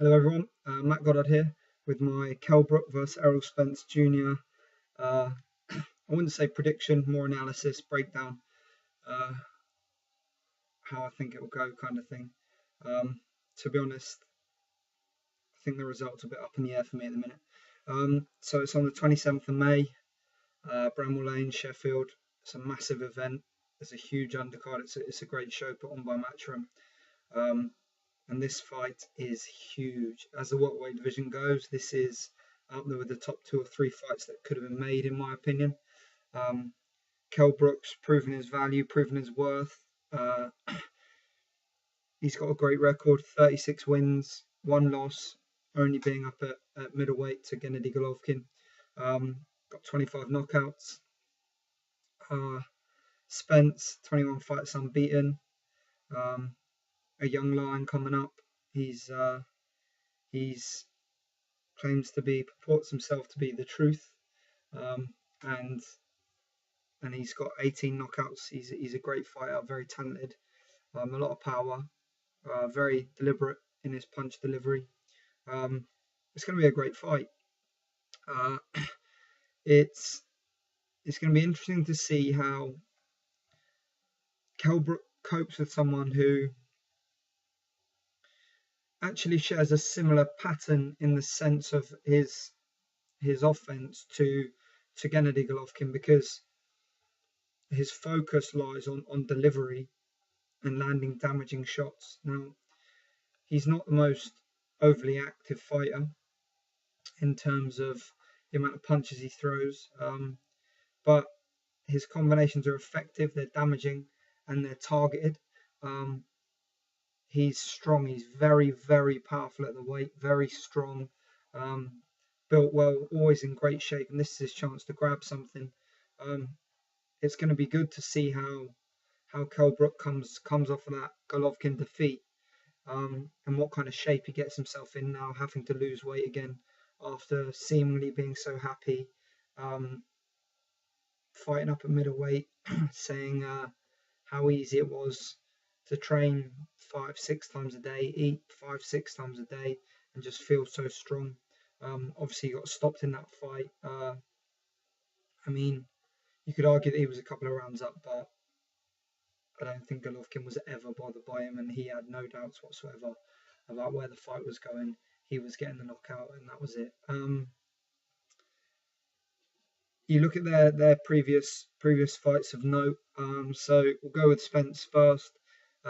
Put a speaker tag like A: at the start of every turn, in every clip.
A: Hello everyone, Matt Goddard here with my Kell Brook versus Errol Spence Jr. I wouldn't say prediction, more analysis, breakdown, uh, how I think it will go kind of thing. To be honest, I think the result's a bit up in the air for me at the minute. So it's on the 27th of May, Bramall Lane, Sheffield. It's a massive event. It's a huge undercard. It's a great show put on by Matchroom. And this fight is huge. As the welterweight division goes, this is up there with the top 2 or 3 fights that could have been made, in my opinion. Kell Brook's proven his value, proven his worth. He's got a great record, 36 wins, 1 loss, only being up at middleweight to Gennady Golovkin. Got 25 knockouts. Spence, 21 fights unbeaten. A young lion coming up. He's purports himself to be the truth, and he's got 18 knockouts. He's a great fighter, very talented, a lot of power, very deliberate in his punch delivery. It's going to be a great fight. It's going to be interesting to see how Kell Brook copes with someone who actually shares a similar pattern in the sense of his offense to Gennady Golovkin, because his focus lies on delivery and landing damaging shots. Now, he's not the most overly active fighter in terms of the amount of punches he throws, but his combinations are effective, they're damaging, and they're targeted. He's strong. He's very, very powerful at the weight. Very strong. Built well. Always in great shape. And this is his chance to grab something. It's going to be good to see how Kell Brook comes off of that Golovkin defeat, and what kind of shape he gets himself in now, having to lose weight again after seemingly being so happy, fighting up at middleweight, saying how easy it was to train 5-6 times a day, eat 5-6 times a day, and just feel so strong. Obviously, he got stopped in that fight. I mean, you could argue that he was a couple of rounds up, but I don't think Golovkin was ever bothered by him, and he had no doubts whatsoever about where the fight was going. He was getting the knockout, and that was it. You look at their previous fights of note. So we'll go with Spence first.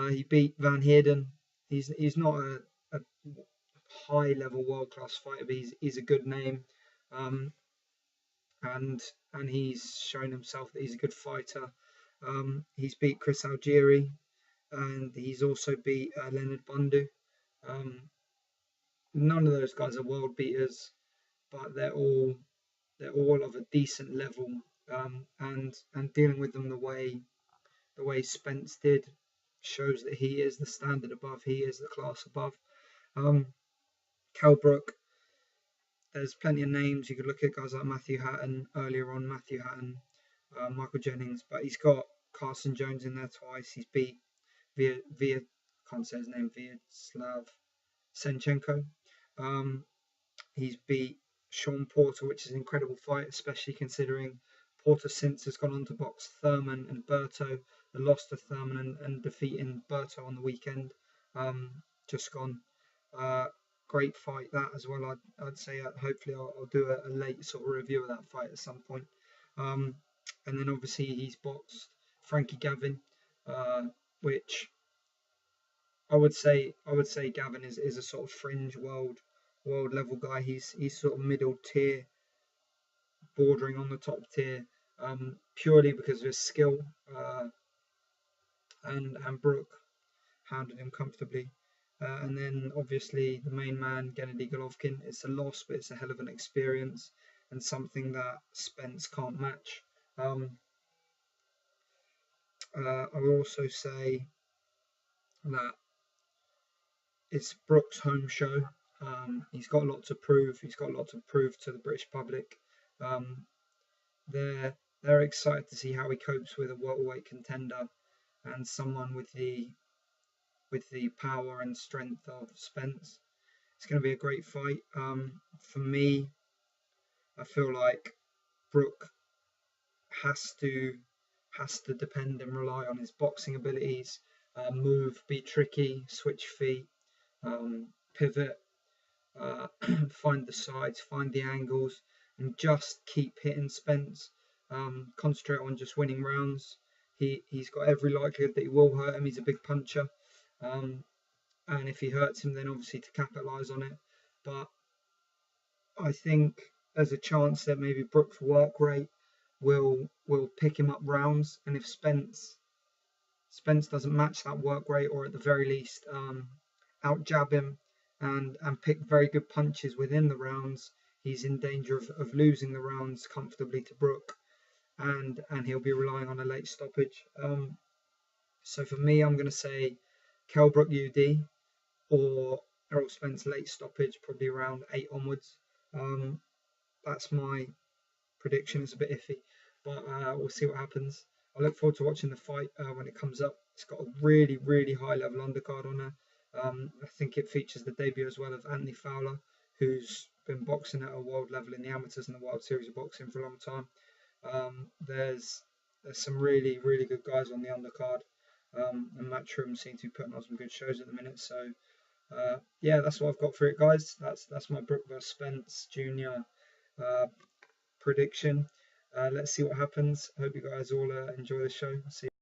A: He beat Van Heerden. He's not a high level world class fighter, but he's a good name, and he's shown himself that he's a good fighter. He's beat Chris Algieri, and he's also beat Leonard Bundu. None of those guys are world beaters, but they're all of a decent level, and dealing with them the way Spence did shows that he is the standard above, he is the class above. Kell Brook, there's plenty of names. You could look at guys like Matthew Hatton earlier on, Michael Jennings, but he's got Carson Jones in there twice. He's beat can't say his name, Vyacheslav Senchenko. He's beat Sean Porter, which is an incredible fight, especially considering Porter since has gone on to box Thurman and Berto, the loss to Thurman and defeating Berto on the weekend, just gone. Great fight that as well. I'd say hopefully I'll do a late sort of review of that fight at some point. And then obviously he's boxed Frankie Gavin, which I would say Gavin is a sort of fringe world level guy. He's sort of middle tier, bordering on the top tier, purely because of his skill, and Brook handled him comfortably. And then obviously the main man, Gennady Golovkin, it's a loss, but it's a hell of an experience and something that Spence can't match. I will also say that it's Brook's home show. He's got a lot to prove. He's got a lot to prove to the British public. They're excited to see how he copes with a welterweight contender and someone with the power and strength of Spence. It's going to be a great fight. For me, I feel like Brook has to depend and rely on his boxing abilities, move, be tricky, switch feet, pivot, find the sides, find the angles, and just keep hitting Spence. Concentrate on just winning rounds. He's got every likelihood that he will hurt him. He's a big puncher, and if he hurts him, then obviously to capitalise on it. But I think there's a chance that maybe Brook's work rate will pick him up rounds, and if Spence doesn't match that work rate, or at the very least out jab him and pick very good punches within the rounds, he's in danger of losing the rounds comfortably to Brook, and he'll be relying on a late stoppage. So for me, I'm going to say Kell Brook UD or Errol Spence late stoppage, probably around 8 onwards. That's my prediction. It's a bit iffy, but we'll see what happens. I look forward to watching the fight when it comes up. It's got a really, really high level undercard on there. I think it features the debut as well of Anthony Fowler, who's been boxing at a world level in the amateurs and the World Series of Boxing for a long time. There's some really, really good guys on the undercard, and Matchroom seem to be putting on some good shows at the minute. So yeah, that's what I've got for it, guys. That's my Brook vs Spence Jr. Prediction. Let's see what happens. I hope you guys all enjoy the show. See you.